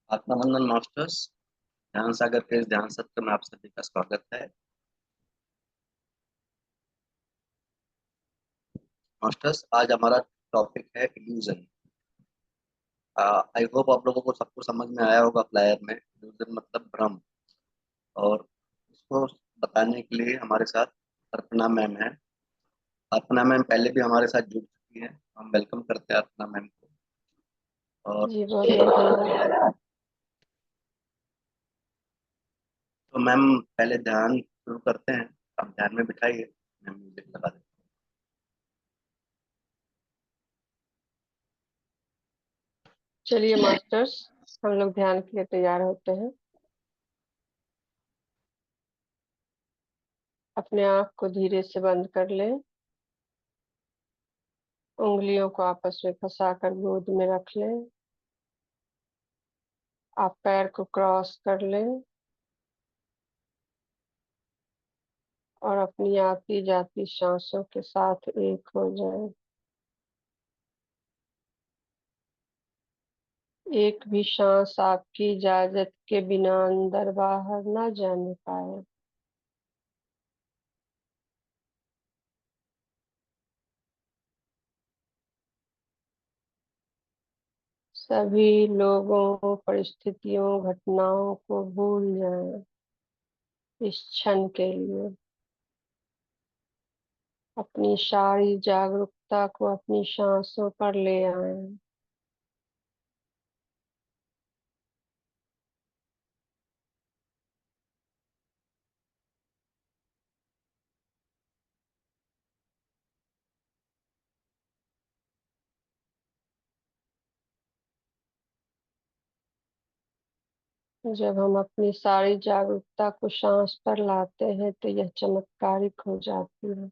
आत्मबंधन masters ध्यान सागर के इस ध्यान सत्र में आप सभी का स्वागत है। मास्टर्स, आज हमारा टॉपिक है इल्यूजन। आई होप आप लोगों को सबको समझ में आया होगा फ्लायर में इल्यूजन मतलब भ्रम। और इसको बताने के लिए हमारे साथ अर्पणा मैम है। अर्पणा मैम पहले भी हमारे साथ जुड़ चुकी है, हम वेलकम करते हैं अर्पणा मैम को। और जी बहुत बहुत धन्यवाद। तो मैम पहले ध्यान शुरू करते हैं। आप ध्यान में बिठाइए, मैम म्यूजिक लगा दें। चलिए मास्टर्स, हम लोग ध्यान के लिए तैयार होते हैं। अपने आँख को धीरे से बंद कर लें। उंगलियों को आपस में फंसाकर गोद में रख लें। आप पैर को क्रॉस कर लें और अपनी आती जाती सांसों के साथ एक हो जाएं। एक भी सांस आपकी इजाजत के बिना अंदर बाहर ना जाने पाए। सभी लोगों, परिस्थितियों, घटनाओं को भूल जाएं इस क्षण के लिए। अपनी सारी जागरूकता को अपनी सांसों पर ले आएं। जब हम अपनी सारी जागरूकता को सांस पर लाते हैं तो यह चमत्कारिक हो जाती है।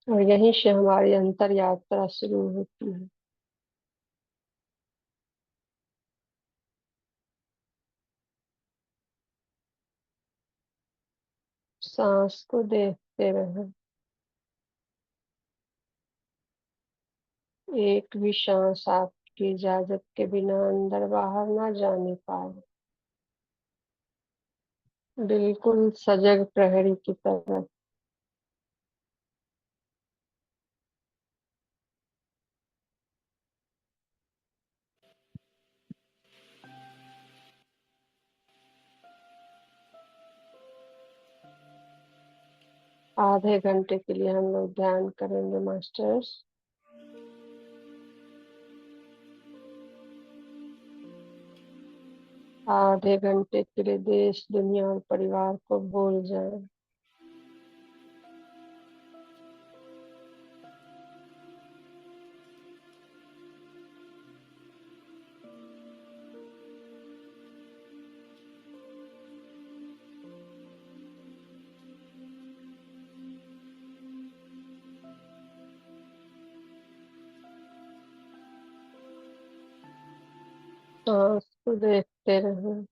और यहीं से हमारी अंतर यात्रा शुरू होती है। सांस को देखते रहें। एक भी सांस आपकी इजाजत के बिना अंदर बाहर ना जाने पाए। बिल्कुल सजग प्रहरी की तरह। आधे घंटे के लिए हम लोग ध्यान करेंगे मास्टर्स। आधे घंटे के लिए देश, दुनिया और परिवार को भूल जाएं। सांस को देखते रहें।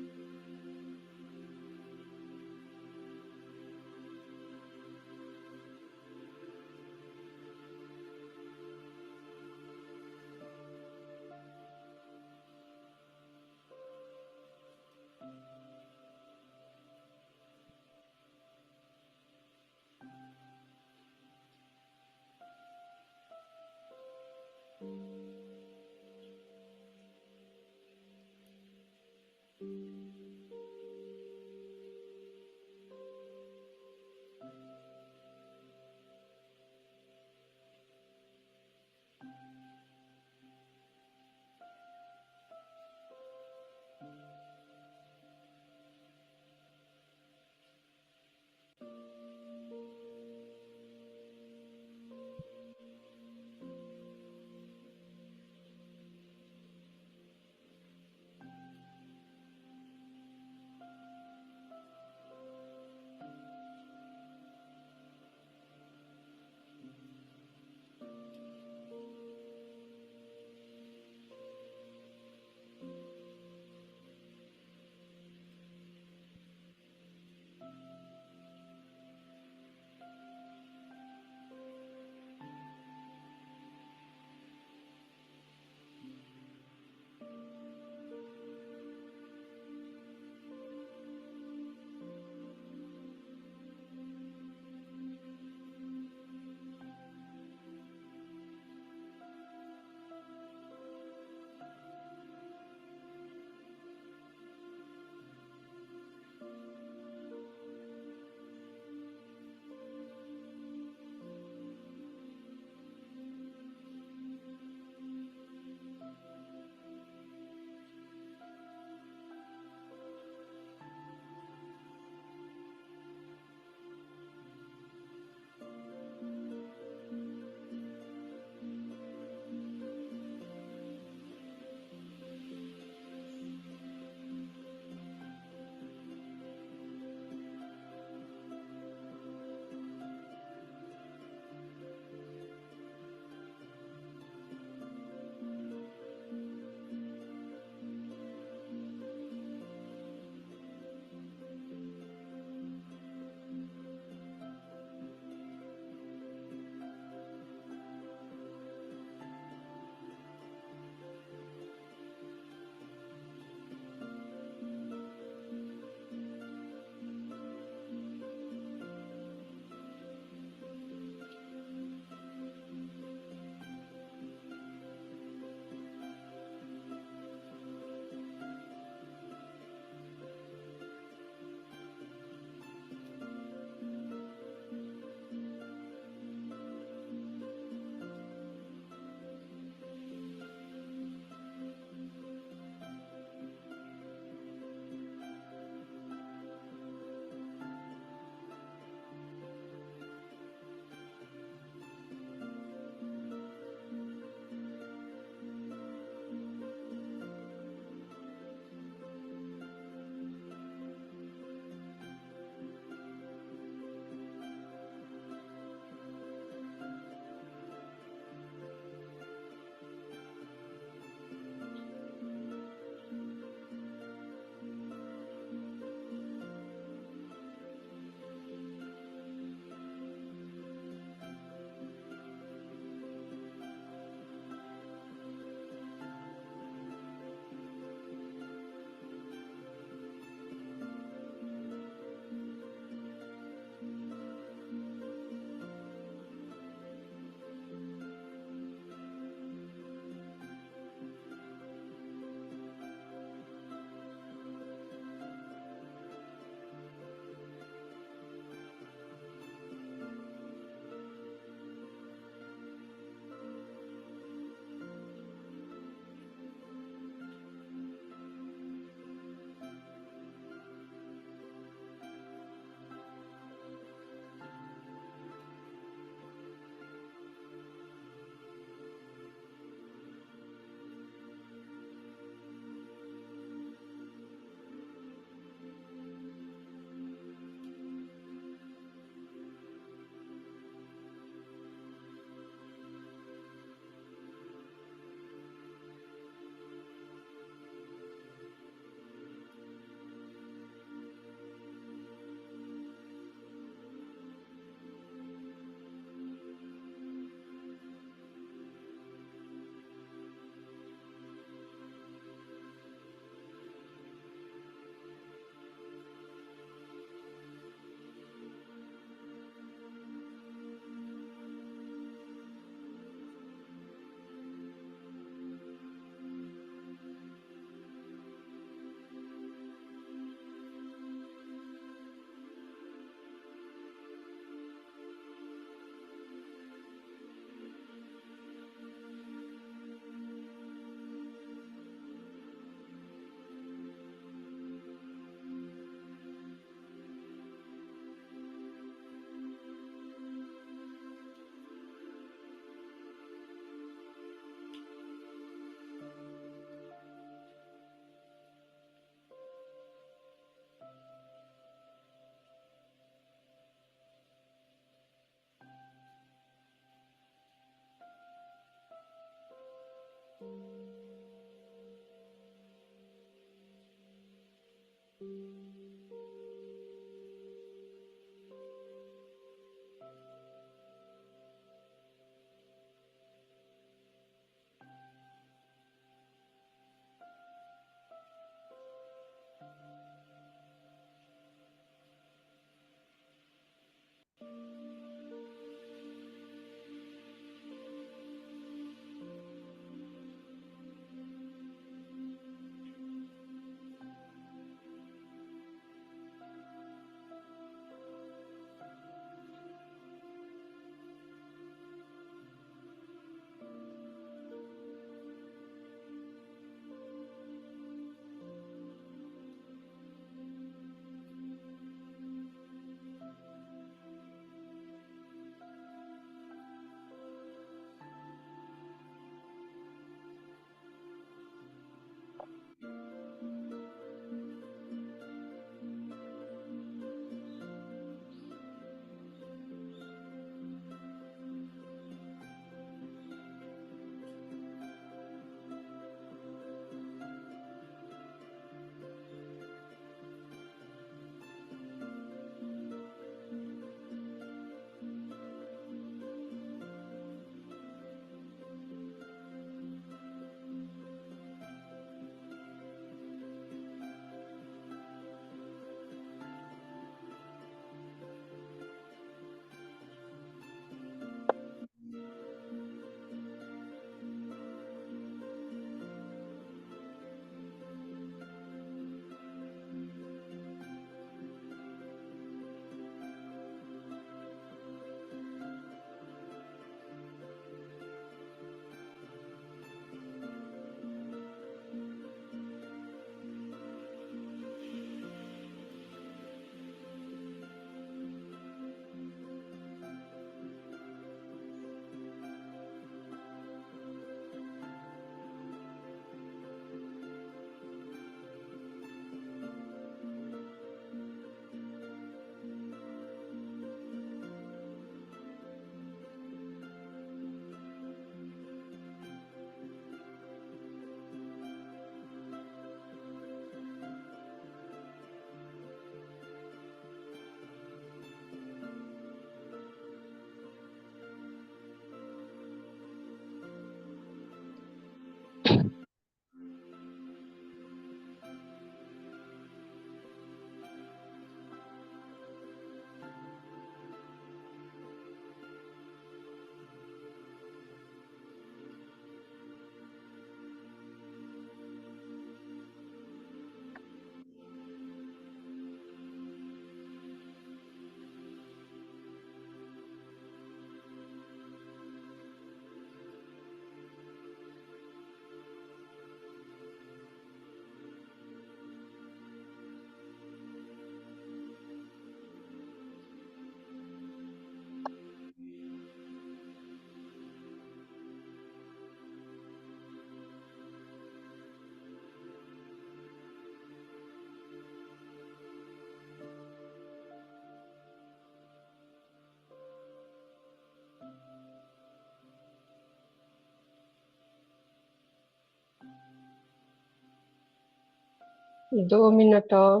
2 मिनट और।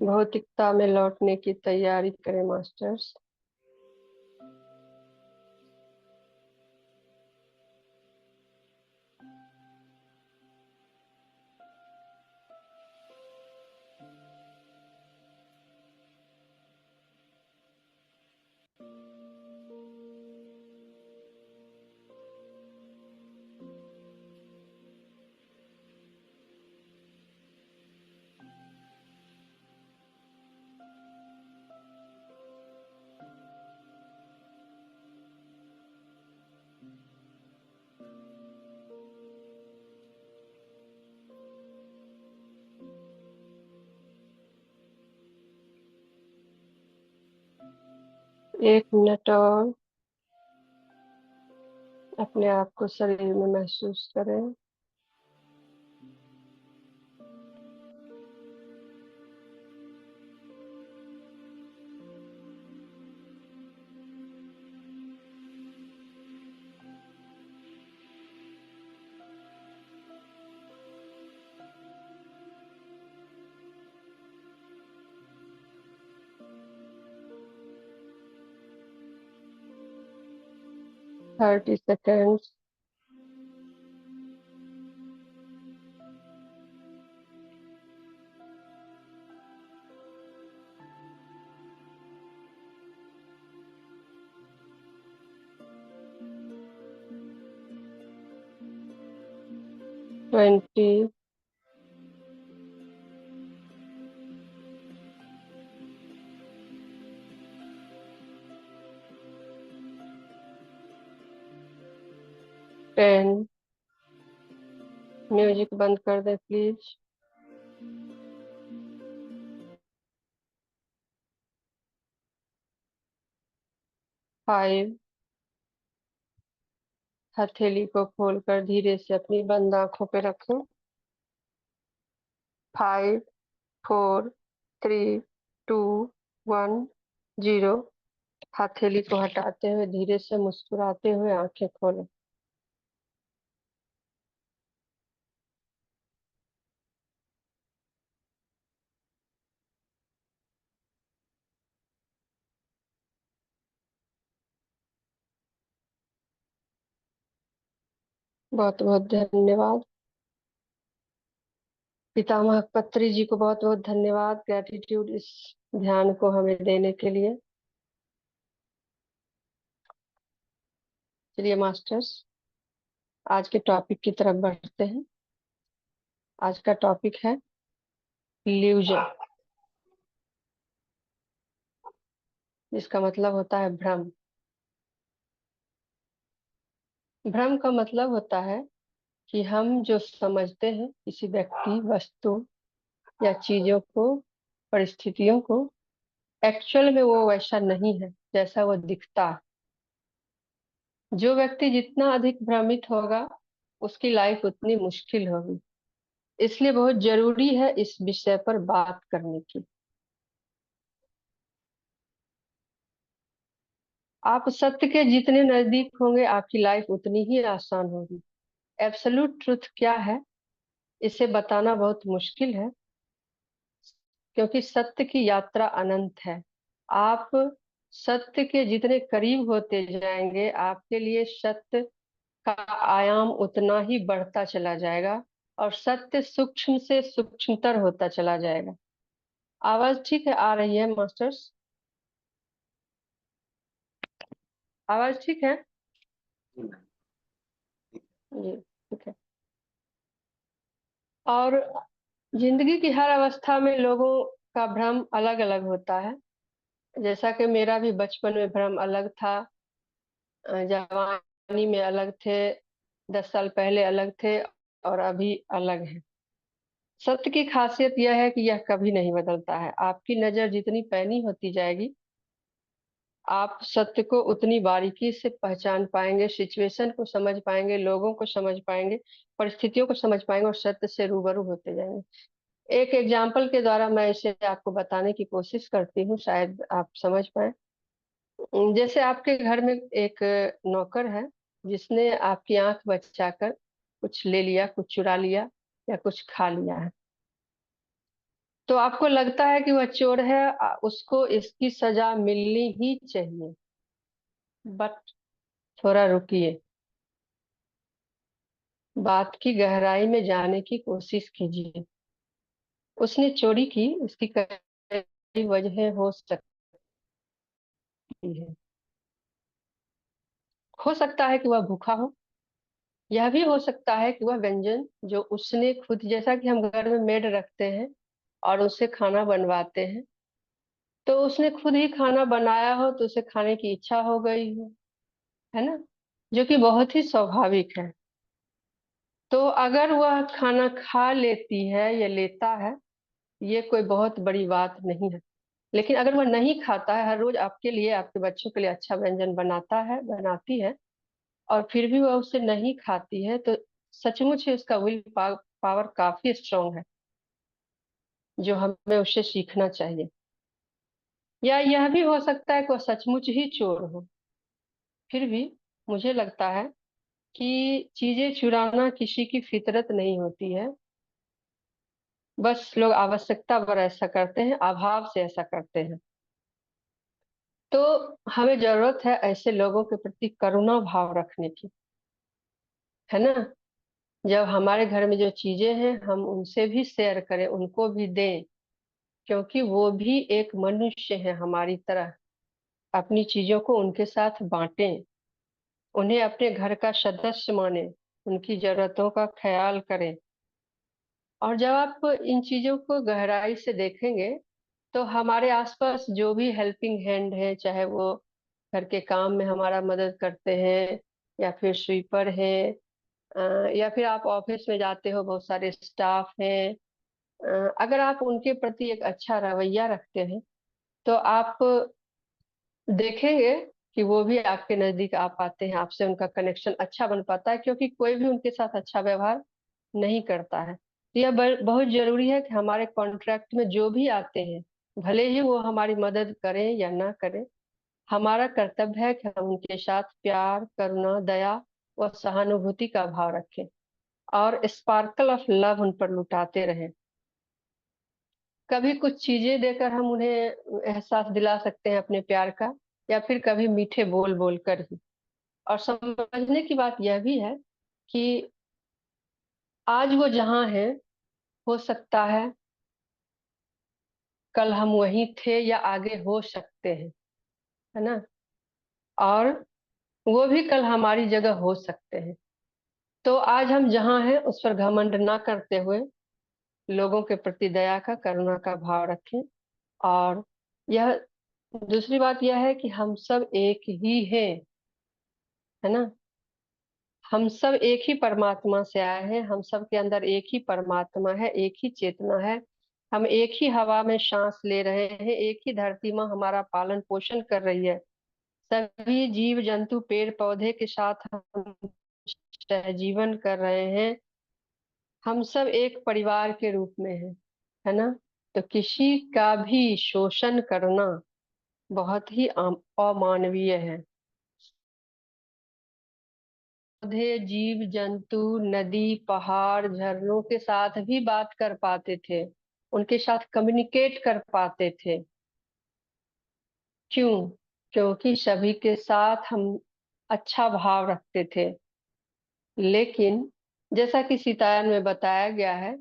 भौतिकता में लौटने की तैयारी करें मास्टर्स। एक मिनट और। अपने आप को शरीर में महसूस करें। 30 seconds. Twenty. Ten. म्यूजिक बंद कर दे प्लीज। 5। हथेली को खोलकर धीरे से अपनी बंद आंखों पे रखो। 5, 4, 3, 2, 1, 0। हथेली को हटाते हुए धीरे से मुस्कुराते हुए आंखें खोलो। बहुत बहुत धन्यवाद। पितामह पत्री जी को बहुत बहुत धन्यवाद, ग्रेटिट्यूड इस ध्यान को हमें देने के लिए। चलिए मास्टर्स, आज के टॉपिक की तरफ बढ़ते हैं। आज का टॉपिक है इल्यूजन, जिसका मतलब होता है भ्रम। भ्रम का मतलब होता है कि हम जो समझते हैं किसी व्यक्ति, वस्तु या चीजों को, परिस्थितियों को, एक्चुअल में वो वैसा नहीं है जैसा वो दिखता है। जो व्यक्ति जितना अधिक भ्रमित होगा उसकी लाइफ उतनी मुश्किल होगी। इसलिए बहुत जरूरी है इस विषय पर बात करने की। आप सत्य के जितने नजदीक होंगे आपकी लाइफ उतनी ही आसान होगी। एब्सोल्यूट ट्रुथ क्या है इसे बताना बहुत मुश्किल है, क्योंकि सत्य की यात्रा अनंत है। आप सत्य के जितने करीब होते जाएंगे आपके लिए सत्य का आयाम उतना ही बढ़ता चला जाएगा और सत्य सूक्ष्म से सूक्ष्मतर होता चला जाएगा। आवाज ठीक है, आ रही है मास्टर्स? आवाज ठीक है? जी ठीक है। और जिंदगी की हर अवस्था में लोगों का भ्रम अलग अलग होता है। जैसा कि मेरा भी बचपन में भ्रम अलग था, जवानी में अलग थे, 10 साल पहले अलग थे और अभी अलग है। सत्य की खासियत यह है कि यह कभी नहीं बदलता है। आपकी नजर जितनी पैनी होती जाएगी आप सत्य को उतनी बारीकी से पहचान पाएंगे, सिचुएशन को समझ पाएंगे, लोगों को समझ पाएंगे, परिस्थितियों को समझ पाएंगे और सत्य से रूबरू होते जाएंगे। एक एग्जाम्पल के द्वारा मैं इसे आपको बताने की कोशिश करती हूँ, शायद आप समझ पाए। जैसे आपके घर में एक नौकर है जिसने आपकी आंख बचाकर कुछ ले लिया, कुछ चुरा लिया या कुछ खा लिया है। तो आपको लगता है कि वह चोर है, उसको इसकी सजा मिलनी ही चाहिए। बट थोड़ा रुकिए, बात की गहराई में जाने की कोशिश कीजिए। उसने चोरी की, उसकी कई वजह हो सकती है। हो सकता है कि वह भूखा हो, यह भी हो सकता है कि वह व्यंजन जो उसने खुद, जैसा कि हम घर में मेड रखते हैं और उससे खाना बनवाते हैं, तो उसने खुद ही खाना बनाया हो तो उसे खाने की इच्छा हो गई हो, है ना, जो कि बहुत ही स्वाभाविक है। तो अगर वह खाना खा लेती है या लेता है, ये कोई बहुत बड़ी बात नहीं है। लेकिन अगर वह नहीं खाता है, हर रोज आपके लिए, आपके बच्चों के लिए अच्छा व्यंजन बनाता है, बनाती है, और फिर भी वह उसे नहीं खाती है, तो सचमुच ही उसका विल पावर काफी स्ट्रांग है, जो हमें उससे सीखना चाहिए। या यह भी हो सकता है कि वह सचमुच ही चोर हो। फिर भी मुझे लगता है कि चीजें चुराना किसी की फितरत नहीं होती है। बस लोग आवश्यकता पर ऐसा करते हैं, अभाव से ऐसा करते हैं। तो हमें जरूरत है ऐसे लोगों के प्रति करुणा भाव रखने की, है ना। जब हमारे घर में जो चीजें हैं हम उनसे भी शेयर करें, उनको भी दें, क्योंकि वो भी एक मनुष्य है हमारी तरह। अपनी चीजों को उनके साथ बांटें, उन्हें अपने घर का सदस्य माने, उनकी जरूरतों का ख्याल करें। और जब आप इन चीजों को गहराई से देखेंगे तो हमारे आसपास जो भी हेल्पिंग हैंड है, चाहे वो घर के काम में हमारा मदद करते हैं, या फिर स्वीपर है, या फिर आप ऑफिस में जाते हो, बहुत सारे स्टाफ हैं, अगर आप उनके प्रति एक अच्छा रवैया रखते हैं तो आप देखेंगे कि वो भी आपके नजदीक आ पाते हैं, आपसे उनका कनेक्शन अच्छा बन पाता है, क्योंकि कोई भी उनके साथ अच्छा व्यवहार नहीं करता है। तो यह बहुत जरूरी है कि हमारे कॉन्ट्रैक्ट में जो भी आते हैं, भले ही वो हमारी मदद करें या ना करें, हमारा कर्तव्य है कि हम उनके साथ प्यार, करुणा, दया व सहानुभूति का भाव रखें और स्पार्कल ऑफ लव उन पर लुटाते रहें। कभी कुछ चीजें देकर हम उन्हें एहसास दिला सकते हैं अपने प्यार का, या फिर कभी मीठे बोल बोल कर ही। और समझने की बात यह भी है कि आज वो जहाँ है, हो सकता है कल हम वहीं थे या आगे हो सकते हैं, है ना। और वो भी कल हमारी जगह हो सकते हैं। तो आज हम जहाँ हैं उस पर घमंड ना करते हुए लोगों के प्रति दया का, करुणा का भाव रखें। और यह दूसरी बात यह है कि हम सब एक ही हैं, है ना। हम सब एक ही परमात्मा से आए हैं, हम सब के अंदर एक ही परमात्मा है, एक ही चेतना है। हम एक ही हवा में सांस ले रहे हैं, एक ही धरती माँ हमारा पालन पोषण कर रही है। सभी जीव जंतु पेड़ पौधे के साथ हम सहजीवन कर रहे हैं। हम सब एक परिवार के रूप में हैं, है ना। तो किसी का भी शोषण करना बहुत ही अमानवीय है। पौधे, जीव जंतु, नदी, पहाड़, झरनों के साथ भी बात कर पाते थे, उनके साथ कम्युनिकेट कर पाते थे। क्यों? क्योंकि सभी के साथ हम अच्छा भाव रखते थे। लेकिन जैसा कि सीतायन में बताया गया है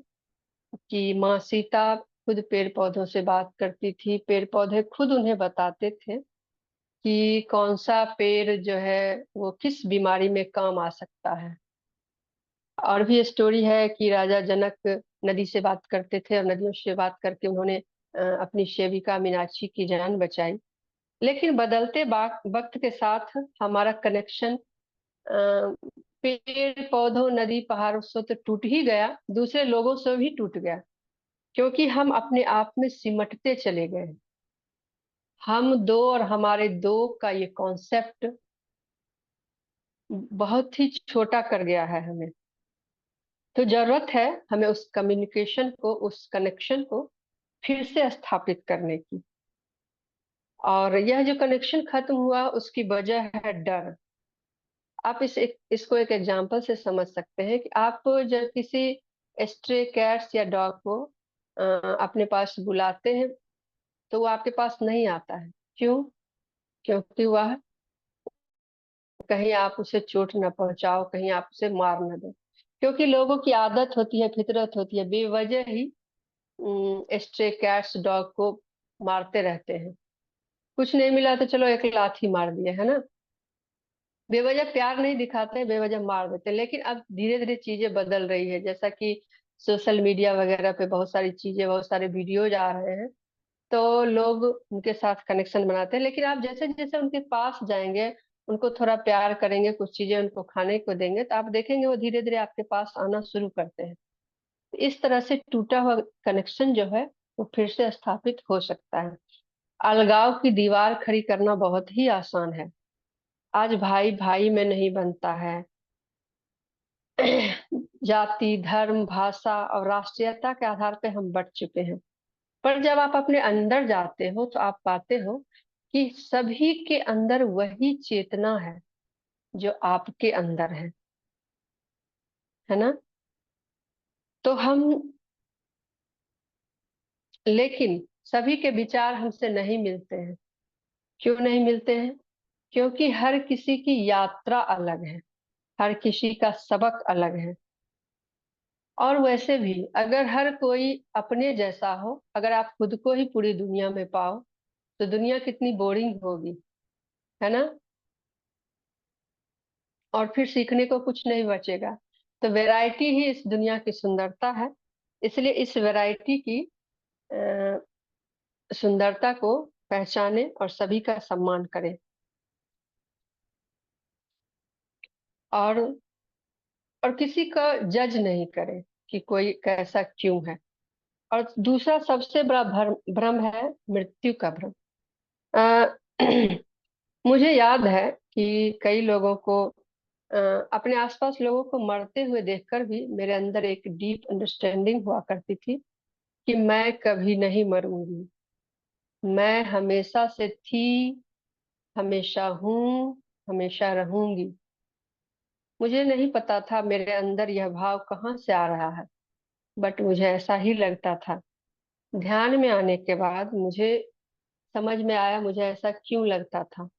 कि माँ सीता खुद पेड़ पौधों से बात करती थी, पेड़ पौधे खुद उन्हें बताते थे कि कौन सा पेड़ जो है वो किस बीमारी में काम आ सकता है। और भी स्टोरी है कि राजा जनक नदी से बात करते थे और नदियों से बात करके उन्होंने अपनी सेविका मीनाक्षी की जान बचाई। लेकिन बदलते वक्त के साथ हमारा कनेक्शन पेड़ पौधों, नदी, पहाड़ों से तो टूट ही गया, दूसरे लोगों से भी टूट गया, क्योंकि हम अपने आप में सिमटते चले गए। हम दो और हमारे दो का ये कॉन्सेप्ट बहुत ही छोटा कर गया है हमें। तो जरूरत है हमें उस कम्युनिकेशन को, उस कनेक्शन को फिर से स्थापित करने की। और यह जो कनेक्शन खत्म हुआ उसकी वजह है डर। आप इसको एक एग्जांपल से समझ सकते हैं कि आप जब किसी स्ट्रे कैट्स या डॉग को अपने पास बुलाते हैं तो वो आपके पास नहीं आता है। क्यों? क्योंकि वह कहीं आप उसे चोट न पहुंचाओ, कहीं आप उसे मार न दो। क्योंकि लोगों की आदत होती है, फितरत होती है, बेवजह ही स्ट्रे कैट्स डॉग को मारते रहते हैं। कुछ नहीं मिला तो चलो एक लाठी मार दिए, है ना। बेवजह प्यार नहीं दिखाते, बेवजह मार देते। लेकिन अब धीरे धीरे चीजें बदल रही है, जैसा कि सोशल मीडिया वगैरह पे बहुत सारी चीजें, बहुत सारे वीडियोज आ रहे हैं, तो लोग उनके साथ कनेक्शन बनाते हैं। लेकिन आप जैसे जैसे उनके पास जाएंगे, उनको थोड़ा प्यार करेंगे, कुछ चीजें उनको खाने को देंगे, तो आप देखेंगे वो धीरे धीरे आपके पास आना शुरू करते हैं। तो इस तरह से टूटा हुआ कनेक्शन जो है वो फिर से स्थापित हो सकता है। अलगाव की दीवार खड़ी करना बहुत ही आसान है। आज भाई भाई में नहीं बनता है। जाति, धर्म, भाषा और राष्ट्रीयता के आधार पे हम बट चुके हैं। पर जब आप अपने अंदर जाते हो तो आप पाते हो कि सभी के अंदर वही चेतना है जो आपके अंदर है ना। तो हम, लेकिन सभी के विचार हमसे नहीं मिलते हैं। क्यों नहीं मिलते हैं? क्योंकि हर किसी की यात्रा अलग है, हर किसी का सबक अलग है। और वैसे भी अगर हर कोई अपने जैसा हो, अगर आप खुद को ही पूरी दुनिया में पाओ, तो दुनिया कितनी बोरिंग होगी, है ना? और फिर सीखने को कुछ नहीं बचेगा। तो वैरायटी ही इस दुनिया की सुंदरता है। इसलिए इस वैरायटी की अ, सुंदरता को पहचाने और सभी का सम्मान करें। और किसी का जज नहीं करें कि कोई कैसा क्यों है। और दूसरा सबसे बड़ा भ्रम भ्रम है मृत्यु का भ्रम। अ, मुझे याद है कि कई लोगों को, अ, अपने आसपास लोगों को मरते हुए देखकर भी मेरे अंदर एक डीप अंडरस्टैंडिंग हुआ करती थी कि मैं कभी नहीं मरूंगी, मैं हमेशा से थी, हमेशा हूँ, हमेशा रहूंगी। मुझे नहीं पता था मेरे अंदर यह भाव कहाँ से आ रहा है, बट मुझे ऐसा ही लगता था। ध्यान में आने के बाद मुझे समझ में आया मुझे ऐसा क्यों लगता था।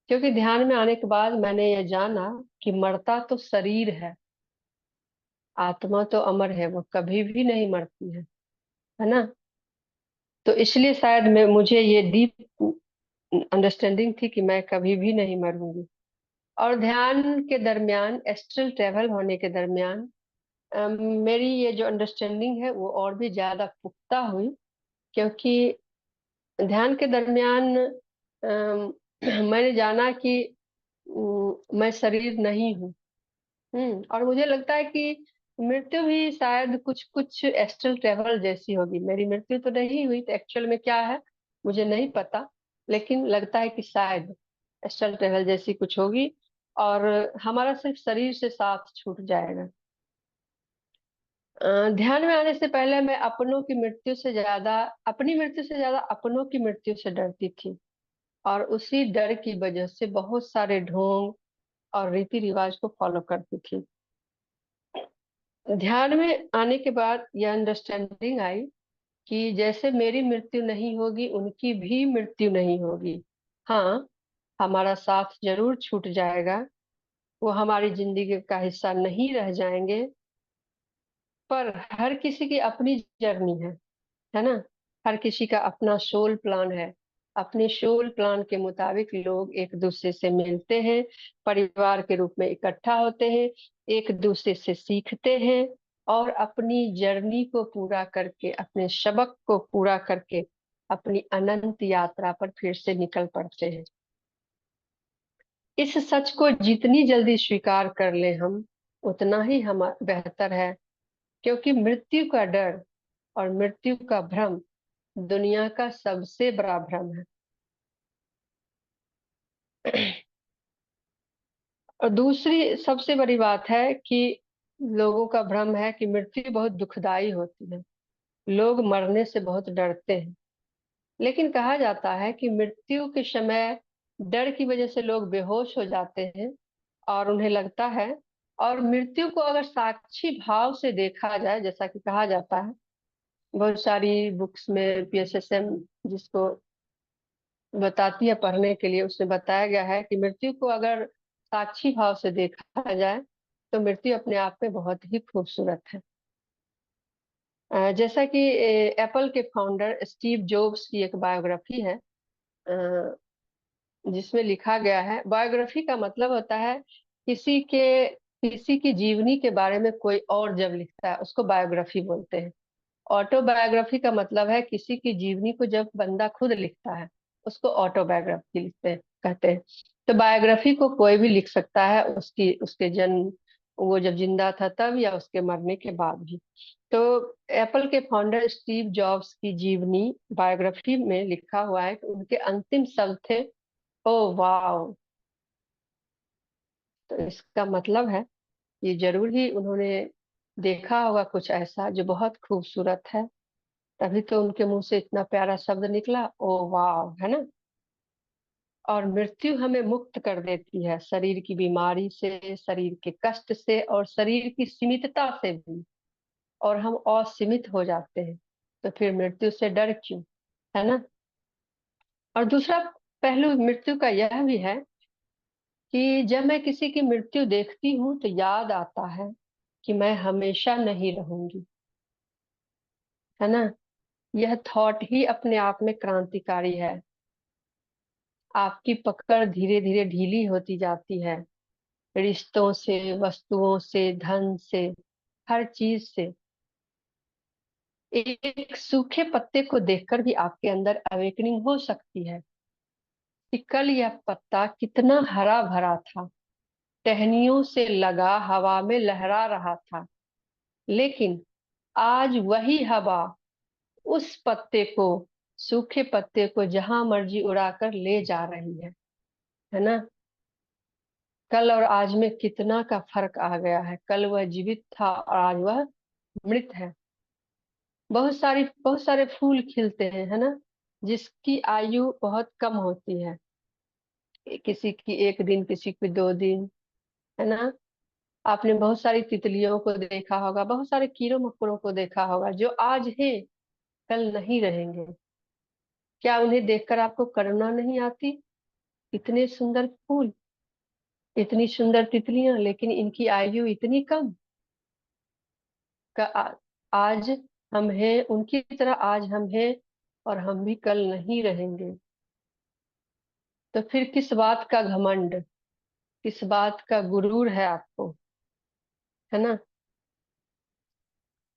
क्योंकि ध्यान में आने के बाद मैंने ये जाना कि मरता तो शरीर है, आत्मा तो अमर है, वो कभी भी नहीं मरती है ना? तो इसलिए शायद मैं मुझे ये डीप अंडरस्टैंडिंग थी कि मैं कभी भी नहीं मरूंगी। और ध्यान के दरमियान, एस्ट्रल ट्रेवल होने के दरमियान, मेरी ये जो अंडरस्टैंडिंग है वो और भी ज्यादा पुख्ता हुई। क्योंकि ध्यान के दरमियान मैंने जाना कि मैं शरीर नहीं हूँ। और मुझे लगता है कि मृत्यु भी शायद कुछ कुछ एस्ट्रल ट्रेवल जैसी होगी। मेरी मृत्यु तो नहीं हुई, तो एक्चुअल में क्या है मुझे नहीं पता, लेकिन लगता है कि शायद एस्ट्रल ट्रेवल जैसी कुछ होगी। और हमारा सिर्फ शरीर से साथ छूट जाएगा। ध्यान में आने से पहले मैं अपनी मृत्यु से ज्यादा अपनों की मृत्यु से डरती थी। और उसी डर की वजह से बहुत सारे ढोंग और रीति रिवाज को फॉलो करती थी। ध्यान में आने के बाद यह अंडरस्टैंडिंग आई कि जैसे मेरी मृत्यु नहीं होगी, उनकी भी मृत्यु नहीं होगी। हाँ, हमारा साथ जरूर छूट जाएगा, वो हमारी जिंदगी का हिस्सा नहीं रह जाएंगे। पर हर किसी की अपनी जर्नी है ना? हर किसी का अपना सोल प्लान है। अपने सोल प्लान के मुताबिक लोग एक दूसरे से मिलते हैं, परिवार के रूप में इकट्ठा होते हैं, एक दूसरे से सीखते हैं, और अपनी जर्नी को पूरा करके, अपने सबक को पूरा करके अपनी अनंत यात्रा पर फिर से निकल पड़ते हैं। इस सच को जितनी जल्दी स्वीकार कर ले हम, उतना ही हम बेहतर है। क्योंकि मृत्यु का डर और मृत्यु का भ्रम दुनिया का सबसे बड़ा भ्रम है। और दूसरी सबसे बड़ी बात है कि लोगों का भ्रम है कि मृत्यु बहुत दुखदाई होती है, लोग मरने से बहुत डरते हैं। लेकिन कहा जाता है कि मृत्यु के समय डर की वजह से लोग बेहोश हो जाते हैं, और उन्हें लगता है, और मृत्यु को अगर साक्षी भाव से देखा जाए, जैसा कि कहा जाता है बहुत सारी बुक्स में, पीएसएसएम जिसको बताती है पढ़ने के लिए, उसमें बताया गया है कि मृत्यु को अगर साक्षी भाव से देखा जाए तो मृत्यु अपने आप में बहुत ही खूबसूरत है। जैसा कि एप्पल के फाउंडर स्टीव जॉब्स की एक बायोग्राफी है, अ, जिसमें लिखा गया है, बायोग्राफी का मतलब होता है किसी के किसी की जीवनी के बारे में कोई और जब लिखता है उसको बायोग्राफी बोलते हैं। ऑटोबायोग्राफी का मतलब है किसी की जीवनी को जब बंदा खुद लिखता है, उसको ऑटोबायोग्राफी लिखते हैं, कहते हैं। तो बायोग्राफी को कोई भी लिख सकता है, उसकी उसके जन्म, वो जब जिंदा था तब या उसके मरने के बाद भी। तो एप्पल के फाउंडर स्टीव जॉब्स की जीवनी बायोग्राफी में लिखा हुआ है कि उनके अंतिम शब्द थे, ओ वाह। तो इसका मतलब है कि जरूर ही उन्होंने देखा होगा कुछ ऐसा जो बहुत खूबसूरत है, तभी तो उनके मुंह से इतना प्यारा शब्द निकला, ओ वाह, है ना? और मृत्यु हमें मुक्त कर देती है शरीर की बीमारी से, शरीर के कष्ट से, और शरीर की सीमितता से भी। और हम असीमित हो जाते हैं। तो फिर मृत्यु से डर क्यों, है ना? और दूसरा पहलू मृत्यु का यह भी है कि जब मैं किसी की मृत्यु देखती हूँ तो याद आता है कि मैं हमेशा नहीं रहूंगी, है ना। यह थॉट ही अपने आप में क्रांतिकारी है। आपकी पकड़ धीरे धीरे ढीली होती जाती है, रिश्तों से, वस्तुओं से, धन से, हर चीज से। एक सूखे पत्ते को देखकर भी आपके अंदर अवेकनिंग हो सकती है कि कल यह पत्ता कितना हरा भरा था, टहनियों से लगा हवा में लहरा रहा था, लेकिन आज वही हवा उस पत्ते को, सूखे पत्ते को जहां मर्जी उड़ाकर ले जा रही है ना। कल और आज में कितना का फर्क आ गया है। कल वह जीवित था और आज वह मृत है। बहुत सारे फूल खिलते हैं, है ना, जिसकी आयु बहुत कम होती है, किसी की एक दिन, किसी की 2 दिन, है ना। आपने बहुत सारी तितलियों को देखा होगा, बहुत सारे कीड़ों मकोड़ों को देखा होगा जो आज है कल नहीं रहेंगे। क्या उन्हें देखकर आपको करुणा नहीं आती? इतने सुंदर फूल, इतनी सुंदर तितलियां, लेकिन इनकी आयु इतनी कम। आज हम हैं उनकी तरह, आज हम हैं और हम भी कल नहीं रहेंगे। तो फिर किस बात का घमंड, किस बात का गुरूर है आपको, है ना।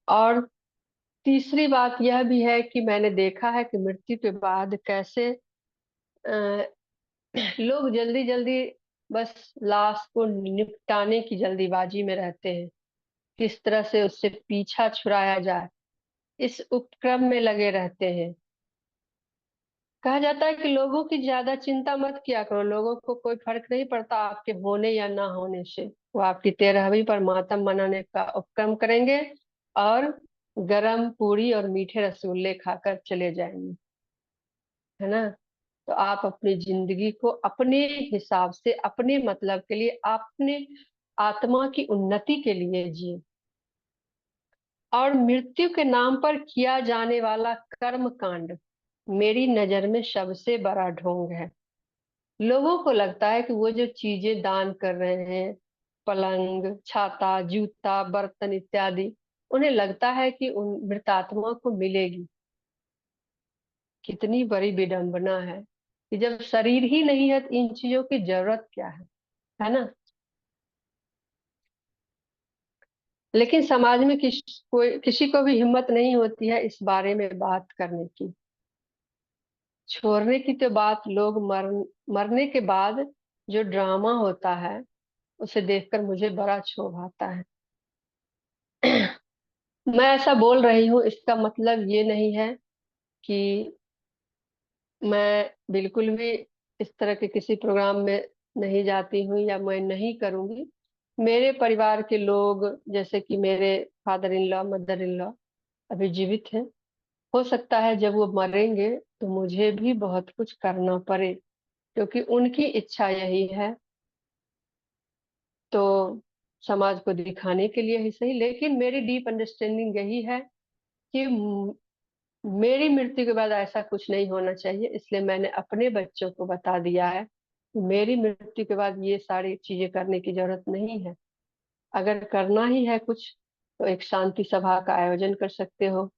और तीसरी बात यह भी है कि मैंने देखा है कि मृत्यु के बाद कैसे अ, लोग जल्दी जल्दी बस लाश को निपटाने की जल्दीबाजी में रहते हैं, किस तरह से उससे पीछा छुड़ाया जाए, इस उपक्रम में लगे रहते हैं। कहा जाता है कि लोगों की ज्यादा चिंता मत किया करो, लोगों को कोई फर्क नहीं पड़ता आपके होने या ना होने से। वो आपकी 13वीं पर मातम मनाने का उपक्रम करेंगे और गरम पूरी और मीठे रसगुल्ले खाकर चले जाएंगे, है ना। तो आप अपनी जिंदगी को अपने हिसाब से, अपने मतलब के लिए, अपने आत्मा की उन्नति के लिए जिए। और मृत्यु के नाम पर किया जाने वाला कर्म कांड मेरी नजर में सबसे बड़ा ढोंग है। लोगों को लगता है कि वो जो चीजें दान कर रहे हैं, पलंग, छाता, जूता, बर्तन इत्यादि, उन्हें लगता है कि उन मृतात्मा को मिलेगी। कितनी बड़ी विडंबना है कि जब शरीर ही नहीं है तो इन चीजों की जरूरत क्या है ना। लेकिन समाज में किसी को भी हिम्मत नहीं होती है इस बारे में बात करने की। छोड़ने की तो बात, लोग मरने के बाद जो ड्रामा होता है उसे देखकर मुझे बड़ा क्षोभ आता है। मैं ऐसा बोल रही हूँ इसका मतलब ये नहीं है कि मैं बिल्कुल भी इस तरह के किसी प्रोग्राम में नहीं जाती हूँ या मैं नहीं करूंगी। मेरे परिवार के लोग, जैसे कि मेरे father in law, mother in law अभी जीवित हैं। हो सकता है जब वो मरेंगे तो मुझे भी बहुत कुछ करना पड़े, क्योंकि उनकी इच्छा यही है। तो समाज को दिखाने के लिए ही सही, लेकिन मेरी डीप अंडरस्टैंडिंग यही है कि मेरी मृत्यु के बाद ऐसा कुछ नहीं होना चाहिए। इसलिए मैंने अपने बच्चों को बता दिया है कि मेरी मृत्यु के बाद ये सारी चीजें करने की जरूरत नहीं है। अगर करना ही है कुछ तो एक शांति सभा का आयोजन कर सकते हो,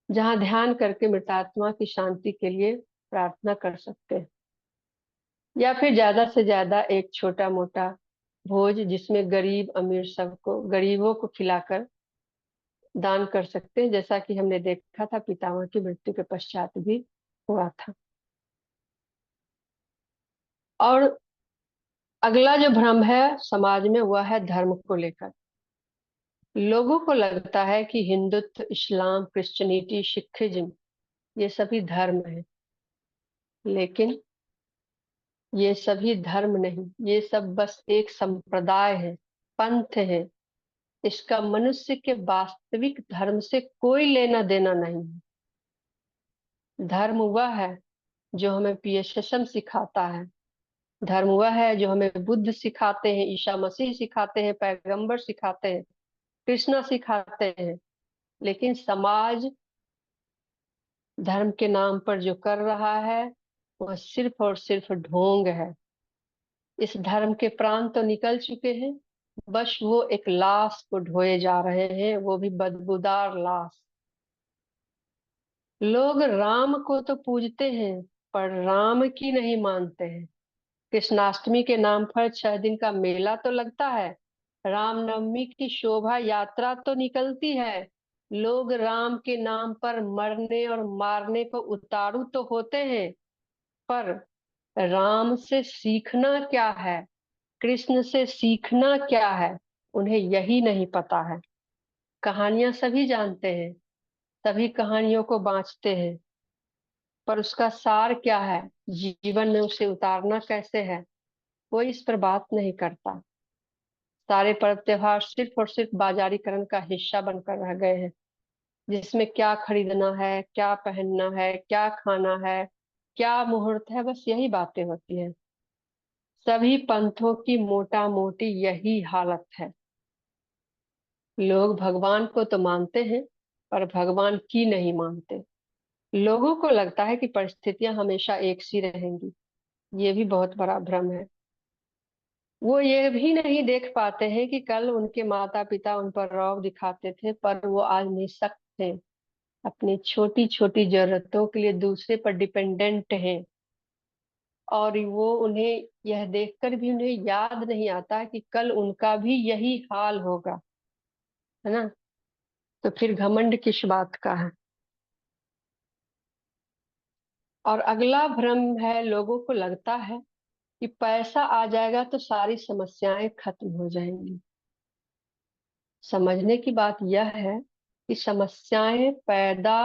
जहाँ ध्यान करके मृतात्मा की शांति के लिए प्रार्थना कर सकते हैं। या फिर ज्यादा से ज्यादा एक छोटा मोटा भोज, जिसमें गरीब अमीर सबको, गरीबों को खिलाकर दान कर सकते हैं, जैसा कि हमने देखा था पितामह की मृत्यु के पश्चात भी हुआ था। और अगला जो भ्रम है समाज में वह है धर्म को लेकर। लोगों को लगता है कि हिंदुत्व, इस्लाम, क्रिश्चियनिटी, सिखिज्म ये सभी धर्म है, लेकिन ये सभी धर्म नहीं, ये सब बस एक संप्रदाय है, पंथ है। इसका मनुष्य के वास्तविक धर्म से कोई लेना देना नहीं है। धर्म वह है जो हमें पियसम सिखाता है, धर्म वह है जो हमें बुद्ध सिखाते हैं, ईसा मसीह सिखाते हैं, पैगंबर सिखाते हैं, कृष्णा सिखाते हैं। लेकिन समाज धर्म के नाम पर जो कर रहा है वह सिर्फ और सिर्फ ढोंग है। इस धर्म के प्राण तो निकल चुके हैं, बस वो एक लाश को ढोए जा रहे हैं, वो भी बदबूदार लाश। लोग राम को तो पूजते हैं, पर राम की नहीं मानते हैं। कृष्णाष्टमी के नाम पर 6 दिन का मेला तो लगता है, रामनवमी की शोभा यात्रा तो निकलती है। लोग राम के नाम पर मरने और मारने को उतारू तो होते हैं, पर राम से सीखना क्या है, कृष्ण से सीखना क्या है, उन्हें यही नहीं पता है। कहानियां सभी जानते हैं, सभी कहानियों को बांचते हैं, पर उसका सार क्या है, जीवन में उसे उतारना कैसे है, कोई इस पर बात नहीं करता। सारे पर्व त्योहार सिर्फ और सिर्फ बाजारीकरण का हिस्सा बनकर रह गए हैं, जिसमें क्या खरीदना है, क्या पहनना है, क्या खाना है, क्या मुहूर्त है, बस यही बातें होती हैं। सभी पंथों की मोटा मोटी यही हालत है। लोग भगवान को तो मानते हैं, पर भगवान की नहीं मानते। लोगों को लगता है कि परिस्थितियां हमेशा एक सी रहेंगी। ये भी बहुत बड़ा भ्रम है। वो ये भी नहीं देख पाते हैं कि कल उनके माता पिता उन पर रौब दिखाते थे, पर वो आज निःशक्त थे। अपनी छोटी छोटी जरूरतों के लिए दूसरे पर डिपेंडेंट हैं। और वो उन्हें यह देखकर भी उन्हें याद नहीं आता कि कल उनका भी यही हाल होगा, है ना। तो फिर घमंड किस बात का है। और अगला भ्रम है, लोगों को लगता है कि पैसा आ जाएगा तो सारी समस्याएं खत्म हो जाएंगी। समझने की बात यह है कि समस्याएं पैदा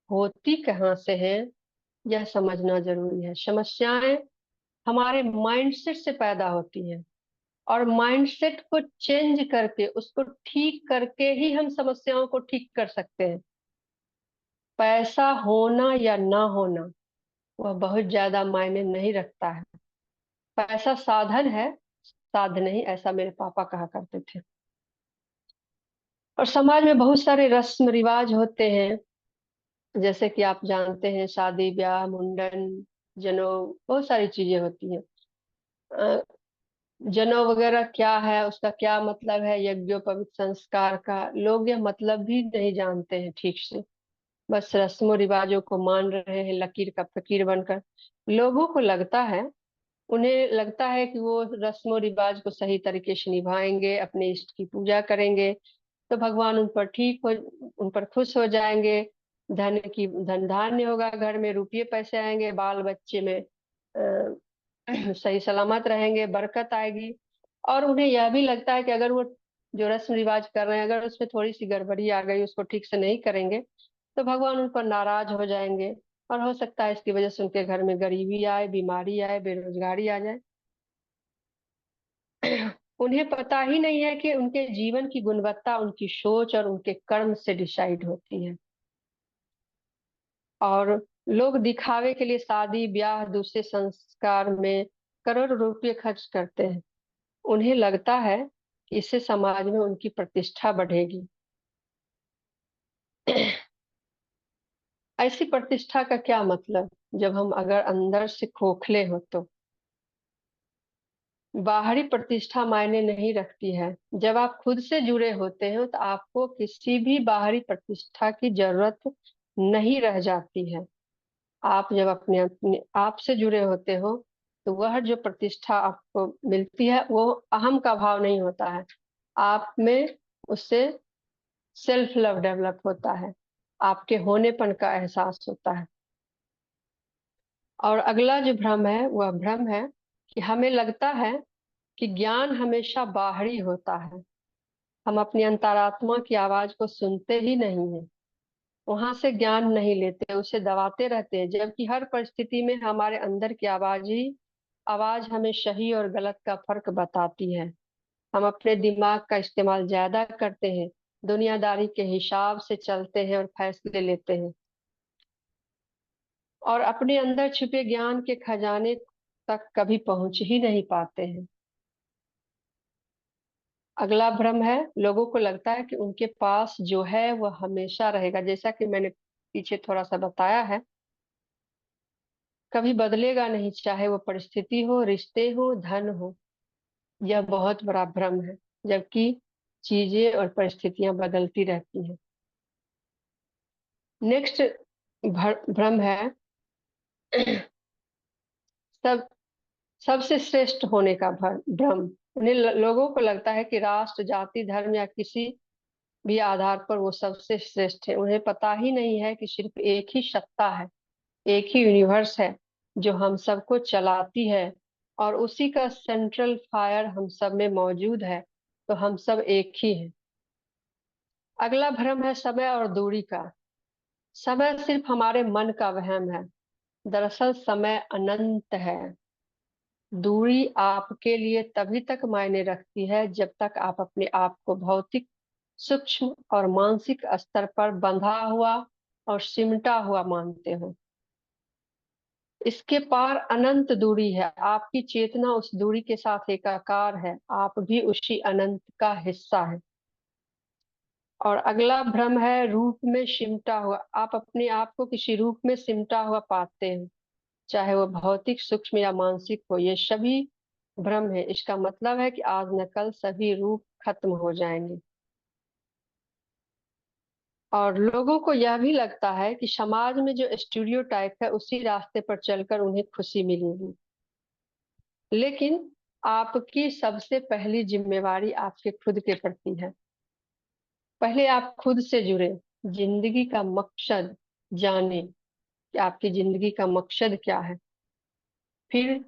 होती कहाँ से हैं, यह समझना जरूरी है। समस्याएं हमारे माइंडसेट से पैदा होती हैं, और माइंडसेट को चेंज करके, उसको ठीक करके ही हम समस्याओं को ठीक कर सकते हैं। पैसा होना या ना होना वह बहुत ज्यादा मायने नहीं रखता है। पैसा साधन है, साधन नहीं, ऐसा मेरे पापा कहा करते थे। और समाज में बहुत सारे रस्म रिवाज होते हैं, जैसे कि आप जानते हैं, शादी ब्याह मुंडन जनेऊ, बहुत सारी चीजें होती हैं। अ, जनेऊ वगैरह क्या है, उसका क्या मतलब है, यज्ञोपवीत संस्कार का, लोग यह मतलब भी नहीं जानते हैं ठीक से। बस रस्मों रिवाजों को मान रहे हैं, लकीर का फकीर बनकर। लोगों को लगता है, उन्हें लगता है कि वो रस्मों रिवाज को सही तरीके से निभाएंगे, अपने इष्ट की पूजा करेंगे, तो भगवान उन पर ठीक हो, उन पर खुश हो जाएंगे। धन धान्य होगा, घर में रुपये पैसे आएंगे, बाल बच्चे में सही सलामत रहेंगे, बरकत आएगी। और उन्हें यह भी लगता है कि अगर वो जो रस्म रिवाज कर रहे हैं, अगर उसमें थोड़ी सी गड़बड़ी आ गई, उसको ठीक से नहीं करेंगे, तो भगवान उन पर नाराज हो जाएंगे। और हो सकता है इसकी वजह से उनके घर में गरीबी आए, बीमारी आए, बेरोजगारी आ जाए। उन्हें पता ही नहीं है कि उनके जीवन की गुणवत्ता उनकी सोच और उनके कर्म से डिसाइड होती है। और लोग दिखावे के लिए शादी ब्याह दूसरे संस्कार में करोड़ों रुपए खर्च करते हैं। उन्हें लगता है कि इससे समाज में उनकी प्रतिष्ठा बढ़ेगी। ऐसी प्रतिष्ठा का क्या मतलब, जब हम अगर अंदर से खोखले हो तो। बाहरी प्रतिष्ठा मायने नहीं रखती है। जब आप खुद से जुड़े होते हो तो आपको किसी भी बाहरी प्रतिष्ठा की जरूरत नहीं रह जाती है। आप जब अपने अपने आप से जुड़े होते हो, तो वह जो प्रतिष्ठा आपको मिलती है वो अहम का भाव नहीं होता है। आप में उससे सेल्फ लव डेवलप होता है, आपके होनेपन का एहसास होता है। और अगला जो भ्रम है, वह भ्रम है कि हमें लगता है कि ज्ञान हमेशा बाहरी होता है। हम अपनी अंतरात्मा की आवाज को सुनते ही नहीं है, वहां से ज्ञान नहीं लेते, उसे दबाते रहते हैं, जबकि हर परिस्थिति में हमारे अंदर की आवाज हमें सही और गलत का फर्क बताती है। हम अपने दिमाग का इस्तेमाल ज्यादा करते हैं, दुनियादारी के हिसाब से चलते हैं और फैसले लेते हैं, और अपने अंदर छुपे ज्ञान के खजाने तक कभी पहुंच ही नहीं पाते हैं। अगला भ्रम है, लोगों को लगता है कि उनके पास जो है वह हमेशा रहेगा, जैसा कि मैंने पीछे थोड़ा सा बताया है। कभी बदलेगा नहीं, चाहे वो परिस्थिति हो, रिश्ते हो, धन हो। यह बहुत बड़ा भ्रम है, जबकि चीजें और परिस्थितियां बदलती रहती हैं। नेक्स्ट भ्रम है सब सबसे श्रेष्ठ होने का भ्रम। उन्हें लोगों को लगता है कि राष्ट्र, जाति, धर्म या किसी भी आधार पर वो सबसे श्रेष्ठ है। उन्हें पता ही नहीं है कि सिर्फ एक ही सत्ता है, एक ही यूनिवर्स है जो हम सबको चलाती है, और उसी का सेंट्रल फायर हम सब में मौजूद है। तो हम सब एक ही हैं। अगला भ्रम है समय और दूरी का। समय सिर्फ हमारे मन का वहम है। दरअसल समय अनंत है। दूरी आपके लिए तभी तक मायने रखती है जब तक आप अपने आप को भौतिक, सूक्ष्म और मानसिक स्तर पर बंधा हुआ और सिमटा हुआ मानते हो। इसके पार अनंत दूरी है। आपकी चेतना उस दूरी के साथ एकाकार है। आप भी उसी अनंत का हिस्सा है। और अगला भ्रम है रूप में सिमटा हुआ। आप अपने आप को किसी रूप में सिमटा हुआ पाते हो, चाहे वो भौतिक, सूक्ष्म या मानसिक हो। ये सभी भ्रम है। इसका मतलब है कि आज न कल सभी रूप खत्म हो जाएंगे। और लोगों को यह भी लगता है कि समाज में जो स्टीरियोटाइप है उसी रास्ते पर चलकर उन्हें खुशी मिलेगी। लेकिन आपकी सबसे पहली जिम्मेवारी आपके खुद के प्रति है। पहले आप खुद से जुड़े, जिंदगी का मकसद जाने कि आपकी जिंदगी का मकसद क्या है। फिर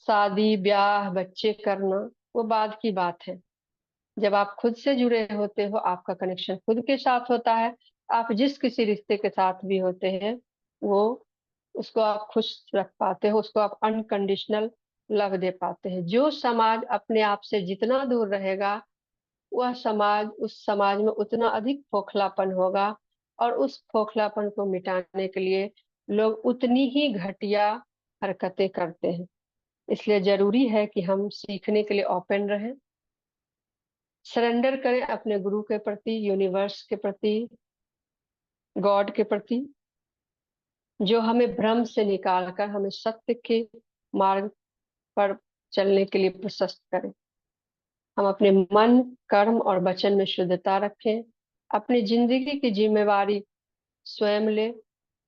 शादी, ब्याह, बच्चे करना वो बाद की बात है। जब आप खुद से जुड़े होते हो, आपका कनेक्शन खुद के साथ होता है। आप जिस किसी रिश्ते के साथ भी होते हैं, वो उसको आप खुश रख पाते हो, उसको आप अनकंडीशनल लव दे पाते हैं। जो समाज अपने आप से जितना दूर रहेगा, वह समाज, उस समाज में उतना अधिक खोखलापन होगा, और उस खोखलापन को मिटाने के लिए लोग उतनी ही घटिया हरकतें करते हैं। इसलिए जरूरी है कि हम सीखने के लिए ओपन रहें, सरेंडर करें अपने गुरु के प्रति, यूनिवर्स के प्रति, गॉड के प्रति, जो हमें भ्रम से निकालकर हमें सत्य के मार्ग पर चलने के लिए प्रशस्त करें। हम अपने मन, कर्म और वचन में शुद्धता रखें। अपनी जिंदगी की जिम्मेवारी स्वयं ले।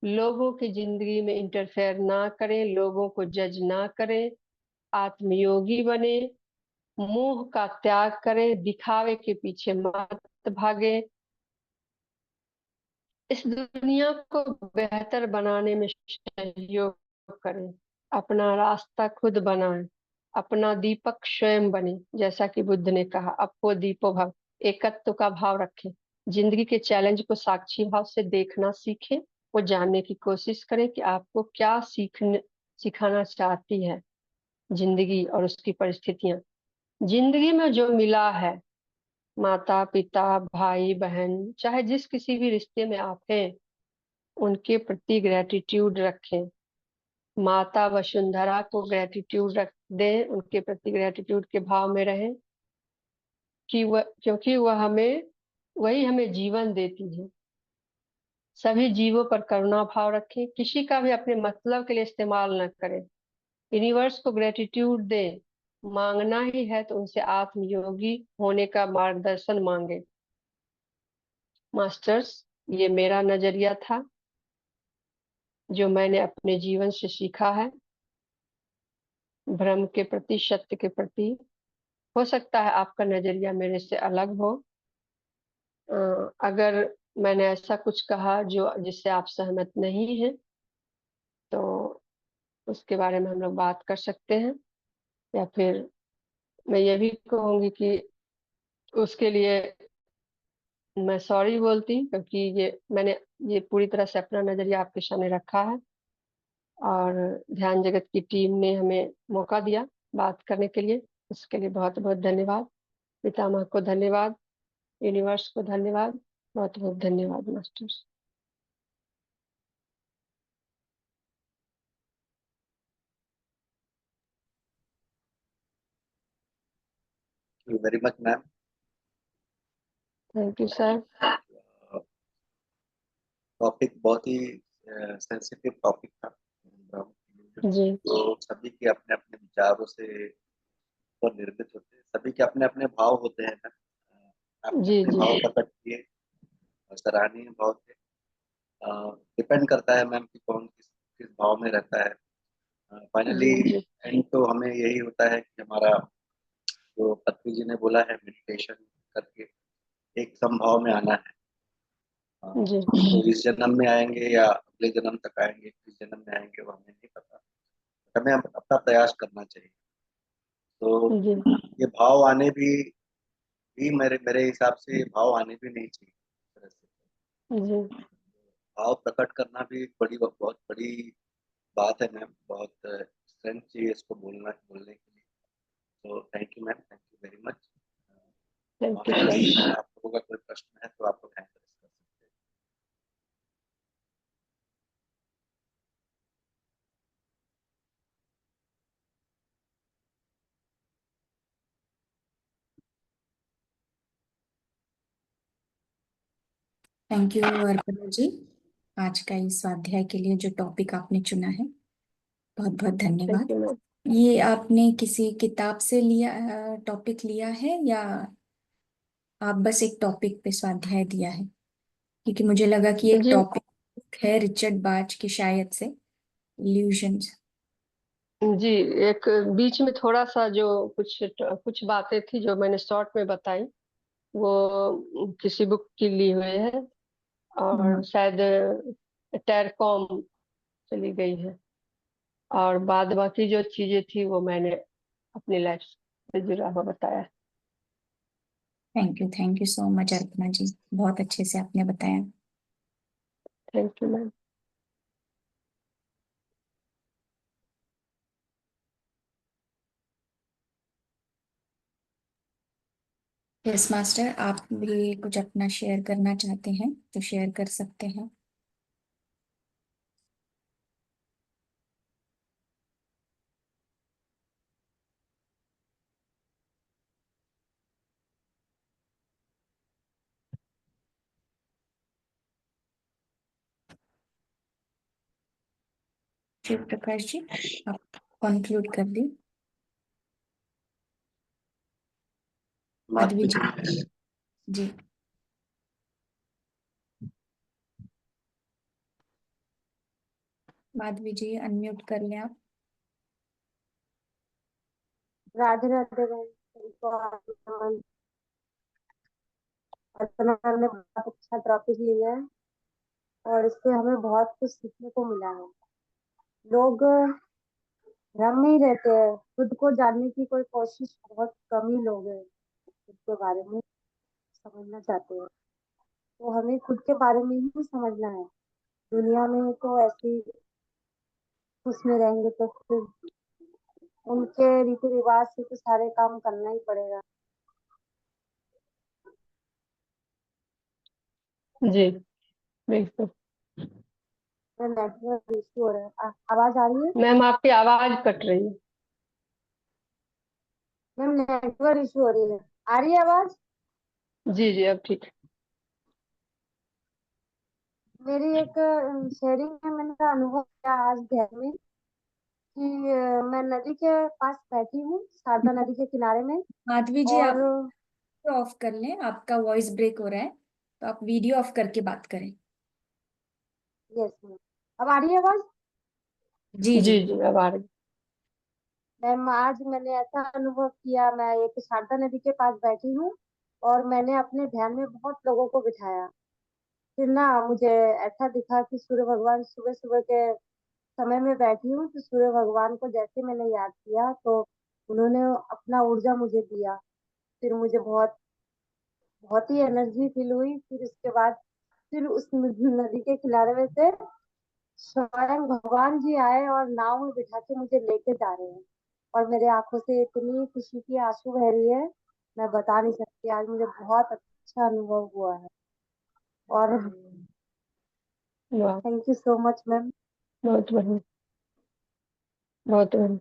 लोगों की जिंदगी में इंटरफेयर ना करें, लोगों को जज ना करें। आत्मयोगी बने, मोह का त्याग करें, दिखावे के पीछे मत भागे। इस दुनिया को बेहतर बनाने में सहयोग करें। अपना रास्ता खुद बनाएं। अपना दीपक स्वयं बने, जैसा कि बुद्ध ने कहा, अपो दीपो भव। एकत्व का भाव रखें। जिंदगी के चैलेंज को साक्षी भाव से देखना सीखें। वो जानने की कोशिश करें कि आपको क्या सिखाना चाहती है जिंदगी और उसकी परिस्थितियां। जिंदगी में जो मिला है, माता पिता, भाई बहन, चाहे जिस किसी भी रिश्ते में आप हैं, उनके प्रति ग्रेटिट्यूड रखें। माता वसुंधरा को ग्रेटिट्यूड रख दें, उनके प्रति ग्रेटिट्यूड के भाव में रहें, कि वह, क्योंकि वही हमें जीवन देती है। सभी जीवों पर करुणा भाव रखें। किसी का भी अपने मतलब के लिए इस्तेमाल न करें। यूनिवर्स को ग्रेटिट्यूड दें। मांगना ही है तो उनसे आत्मयोगी होने का मार्गदर्शन मांगे। मास्टर्स, ये मेरा नजरिया था जो मैंने अपने जीवन से सीखा है, भ्रम के प्रति, सत्य के प्रति। हो सकता है आपका नजरिया मेरे से अलग हो। अगर मैंने ऐसा कुछ कहा जो जिससे आप सहमत नहीं हैं, तो उसके बारे में हम लोग बात कर सकते हैं। या फिर मैं ये भी कहूंगी कि उसके लिए मैं सॉरी बोलती, क्योंकि ये पूरी तरह से अपना नजरिया आपके सामने रखा है, और ध्यान जगत की टीम ने हमें मौका दिया बात करने के लिए। उसके लिए बहुत बहुत धन्यवाद। पितामह को धन्यवाद, यूनिवर्स को धन्यवाद। बहुत बहुत धन्यवाद masters. Very much ma'am. Thank you sir. Topic बहुत ही सेंसिटिव टॉपिक था। जी तो सभी के अपने अपने विचारों से पर निर्मित होते हैं, सभी के अपने अपने भाव होते हैं मैम। आपने जी अपने जी भाव प्रकट किए और सराहनीय भाव थे। डिपेंड करता है मैम कि कौन किस किस भाव में रहता है। फाइनली जी जी एंड तो हमें यही होता है कि हमारा जो पत्नी जी ने बोला है मेडिटेशन करके एक समभाव में आना है। जी तो इस जन्म में आएंगे या अगले जन्म तक आएंगे, किस जन्म में आएंगे वो हमें नहीं पता। हमें अपना प्रयास करना चाहिए। तो जी ये भाव आने भी मेरे मेरे हिसाब से ये भाव आने भी नहीं चाहिए इस तरह से। जी भाव प्रकट करना भी एक बहुत बड़ी बात है मैम। बहुत स्ट्रेंथ चाहिए इसको बोलने के लिए। तो thank you ma'am, thank you very much. Thank you sir. आप लोगों का कोई प्रश्न है तो आप लोग हैंड रेज कर सकते थैंक यू अर्पणा जी, आज का इस स्वाध्याय के लिए जो टॉपिक आपने चुना है, बहुत बहुत थैंक धन्यवाद। You ma'am. ये आपने किसी किताब से लिया टॉपिक लिया है या आप बस एक टॉपिक पे स्वाध्याय दिया है? क्योंकि मुझे लगा कि एक जी टॉपिक है रिचर्ड बाच की शायद से, इल्यूजन्स। जी एक बीच में थोड़ा सा जो कुछ बातें थी जो मैंने शॉर्ट में बताई, वो किसी बुक की ली हुई है और शायद टैरकॉम से ली गई है। और बाद बाकी जो चीजें थी वो मैंने अपनी लाइफ से जुड़ा हुआ बताया। Thank you so much Arpana ji, बहुत अच्छे से आपने बताया। Thank you ma'am. Yes master, आप भी कुछ अपना शेयर करना चाहते हैं तो शेयर कर सकते हैं। शिव प्रकाश जी, आप कंक्लूड कर दी। माधवी जी। हैं। जी। माधवी जी अनम्यूट कर लें आप। राधे राधे बहन, तुमको अर्चना मैम ने बहुत अच्छा टॉपिक लिया है और इससे हमें बहुत कुछ सीखने को मिला है। लोग भ्रम में ही रहते हैं, खुद को जानने की कोई कोशिश बहुत कम ही लोग हैं खुद के बारे में समझना चाहते हैं। तो हमें खुद के बारे में ही समझना है। दुनिया में तो ऐसे ही उसमें रहेंगे तो फिर उनके रीति रिवाज से तो सारे काम करना ही पड़ेगा। जी बिल्कुल। तो नेटवर्क इशू हो रहा है। आवाज आ रही है मैम आपकी आवाज कट रही है। मैम? नेटवर्क इशू हो रही है। आ रही है आवाज? जी जी अब ठीक है। मेरी एक शेयरिंग में मैंने का अनुभव किया आज घर में कि मैं नदी के पास बैठी हूँ, शारदा नदी के किनारे में। माधवी जी और आप ऑफ कर लें, आपका वॉइस ब्रेक हो रहा है, तो आप वीडियो ऑफ करके बात करें। यस मैम, अब आ रही है आवाज? जी जी। जी जी अब आ रही मैम आज मैंने ऐसा अनुभव किया, मैं एक शारदा नदी के पास बैठी हूँ और मैंने अपने ध्यान में बहुत लोगों को बिठाया। फिर ना मुझे ऐसा दिखा कि सूर्य भगवान, सुबह सुबह के समय में बैठी हूँ तो सूर्य भगवान को जैसे मैंने याद किया तो उन्होंने अपना ऊर्जा मुझे दिया। फिर मुझे बहुत बहुत ही एनर्जी फील हुई। फिर उसके बाद फिर उस नदी के किनारे में से स्वयं भगवान जी आए और नाव में बिठा के मुझे लेके जा रहे हैं। और मेरे आंखों से इतनी खुशी की आंसू बह रही है, मैं बता नहीं सकती। आज मुझे बहुत अच्छा अनुभव हुआ है। और है। वाह thank you so much ma'am. बहुत बढ़िया, बहुत बढ़िया।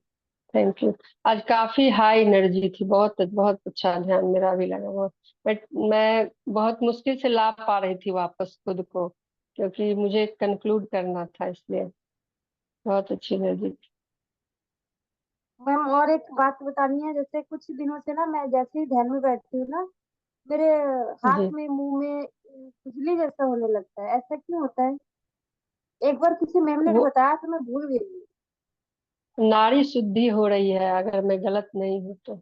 Thank you. आज काफी हाई एनर्जी थी, बहुत बहुत अच्छा ध्यान मेरा भी लगा बहुत। बट मैं बहुत मुश्किल से ला पा रही थी वापस खुद को, क्योंकि मुझे कंक्लूड करना था, इसलिए बहुत अच्छी एनर्जी थी। मैम और एक बात बतानी है, जैसे कुछ दिनों से ना मैं जैसे ही ध्यान में बैठती हूँ ना, मेरे हाथ जी, में मुंह में खुजली जैसा होने लगता है। ऐसा क्यों होता है? एक बार किसी मैम ने वो बताया तो मैं भूल गई। नाड़ी शुद्धि हो रही है, अगर मैं गलत नहीं हूँ तो।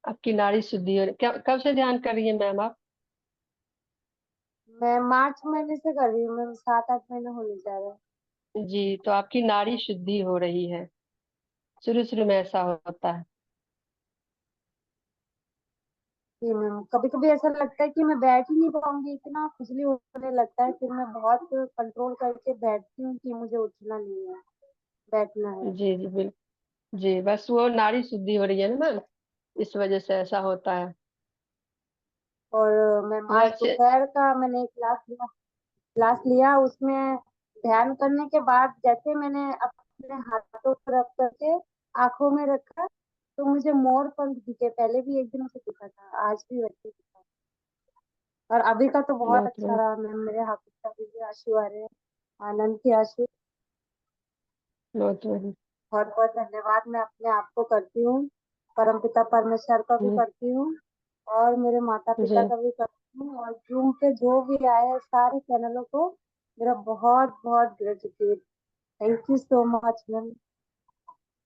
आपकी नाड़ी शुद्धि हो रही, क्या कब से ध्यान कर रही है मैम आप? मैं मार्च महीने से कर रही हूँ मैम, 7-8 महीने होने जा रहे हैं। जी, तो आपकी नाड़ी शुद्धि हो रही है। शुरू शुरू में ऐसा होता है। जी मैम, कभी कभी ऐसा लगता है कि मैं बैठ ही नहीं पाऊंगी, इतना खुजली होने लगता है। फिर मैं बहुत कंट्रोल करके बैठती हूँ कि मुझे उठना नहीं है, बैठना है। जी जी बिल्कुल। जी, बस वो नाड़ी शुद्धि हो रही है ना मैम, इस वजह से ऐसा होता है। और मैम आज वैसे दोपहर का मैंने क्लास लिया, उसमें ध्यान करने के बाद जैसे मैंने अपने हाथों को रख करके आंखों में रखा, तो मुझे मोर पंख दिखे। पहले भी एक दिन मुझे दिखा था, आज भी वैसे ही दिखा। और अभी का तो बहुत बहुत अच्छा बढ़िया। रहा मैम, मेरे हाथों से अभी भी आंसू आ रहे हैं, आनंद के आंसू। बहुत बढ़िया। बहुत बहुत धन्यवाद मैं अपने आप को करती हूँ, परमपिता परमेश्वर का भी जी करती हूँ, और मेरे माता पिता जी का भी करती हूँ, और जूम पे जो भी आए हैं सारे चैनलों को मेरा बहुत बहुत gratitude. Thank you so much ma'am.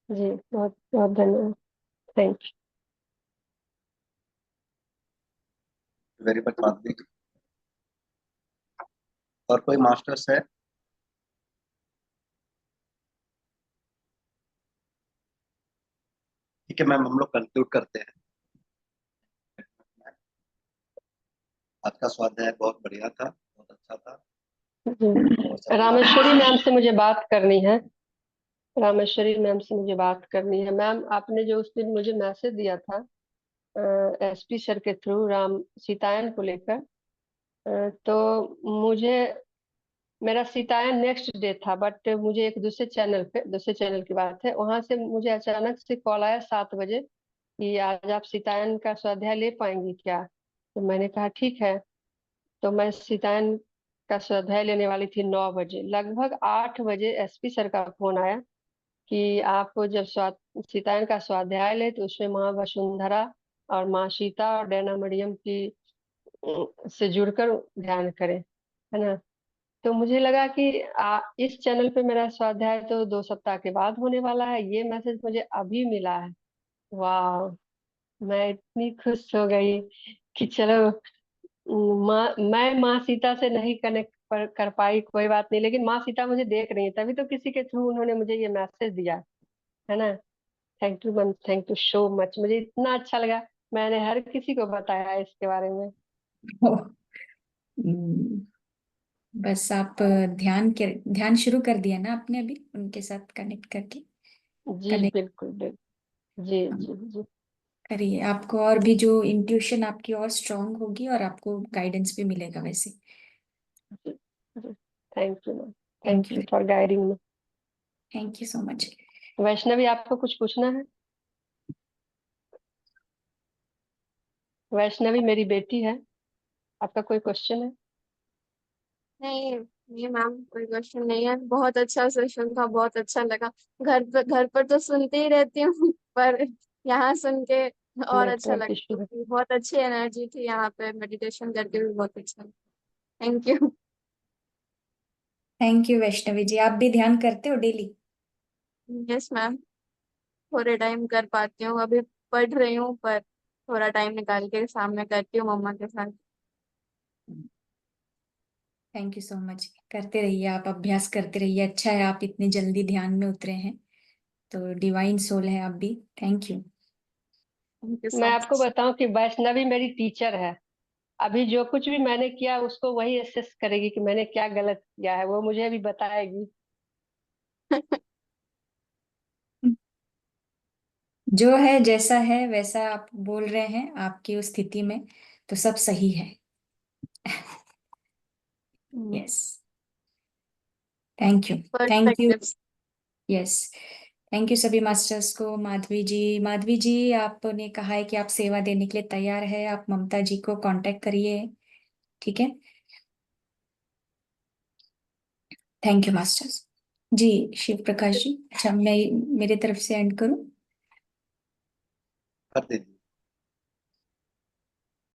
जी, बहुत बहुत धन्यवाद। Thank very much Madhavi. और कोई मास्टर्स है? ठीक है मैम, हम लोग कंक्लूड करते हैं। आज का स्वाध्याय बहुत बढ़िया था, बहुत अच्छा था। यू। जी, और सभी रामेश्वरी मैम मास्टर्स। से मुझे बात करनी है। रामेश्वरी मैम से मुझे बात करनी है। मैम, आपने जो उस दिन मुझे मैसेज दिया था एसपी सर के थ्रू राम सीतायन को लेकर, तो मुझे मेरा सीतायन नेक्स्ट डे था, बट मुझे एक दूसरे चैनल की बात है, वहां से मुझे अचानक से कॉल आया 7 बजे कि आज आप सीतायन का स्वाध्याय ले पाएंगी क्या? तो मैंने कहा ठीक है। तो मैं सीतायन का स्वाध्याय लेने वाली थी 9 बजे। लगभग 8 बजे एसपी सर का फोन आया कि आप जब सीतायन का स्वाध्याय ले तो उसमें माँ वसुंधरा और माँ सीता और डैना मरियम की से जुड़कर ध्यान करें, है ना? तो मुझे लगा कि इस चैनल पे मेरा स्वाध्याय तो 2 सप्ताह के बाद होने वाला है, ये मैसेज मुझे अभी मिला है। वाह, मैं इतनी खुश हो गई कि चलो, मैं माँ सीता से नहीं कनेक्ट कर पाई, कोई बात नहीं, लेकिन माँ सीता मुझे देख रही है, तभी तो किसी के थ्रू उन्होंने मुझे ये मैसेज दिया, है ना? Thank you ma'am, thank you so much, मुझे इतना अच्छा लगा। मैंने हर किसी को बताया है इसके बारे में। ओ, हम्म, बस आप ध्यान शुरू कर दिया ना आपने अभी उनके साथ कनेक्ट करके। जी कनेक्ट बिल्कुल बिल्कुल। जी जी जी करिए, आपको और भी जो इंट्यूशन आपकी और स्ट्रांग होगी और आपको गाइडेंस भी मिलेगा वैसे। जी जी। Thank you ma'am. Thank thank you. You for guiding me. Thank you so much. Vaishnavi, आपको कुछ पूछना है? वैष्णवी मेरी बेटी है, आपका कोई क्वेश्चन है? नहीं नहीं मैम, कोई क्वेश्चन नहीं है। बहुत अच्छा सेशन था, बहुत अच्छा लगा। घर पर तो सुनते ही रहती हूँ पर यहाँ सुन के और अच्छा नेटवर्क लगा, इशू है। क्योंकि बहुत अच्छी एनर्जी थी यहाँ पे, मेडिटेशन करके भी बहुत अच्छा लगा। Thank you. Thank you Vaishnavi ji, आप भी ध्यान करते हो डेली? यस मैम, थोड़े टाइम कर पाती हूँ अभी, पढ़ रही हूँ पर थोड़ा टाइम निकाल के सामने करती हूँ मम्मा के साथ। थैंक यू सो मच, करते रहिए, आप अभ्यास करते रहिए। अच्छा है आप इतनी जल्दी ध्यान में उतरे हैं, तो डिवाइन सोल है आप भी। Thank you. थैंक यू मैं सो आपको मच। बताऊं कि वैष्णवी मेरी टीचर है। अभी जो कुछ भी मैंने किया उसको वही असेस करेगी कि मैंने क्या गलत किया है, वो मुझे भी बताएगी। जो है जैसा है वैसा आप बोल रहे हैं, आपकी उस स्थिति में तो सब सही है। Yes. Thank you. Thank you. Perspectives. Yes. Thank you सभी मास्टर्स को। माधवी जी आपने कहा है कि आप सेवा देने के लिए तैयार है, आप ममता जी को कांटेक्ट करिए, ठीक है? Thank you masters. जी शिव प्रकाश जी, अच्छा मैं मेरे तरफ से एंड करूं? कर दीजिए।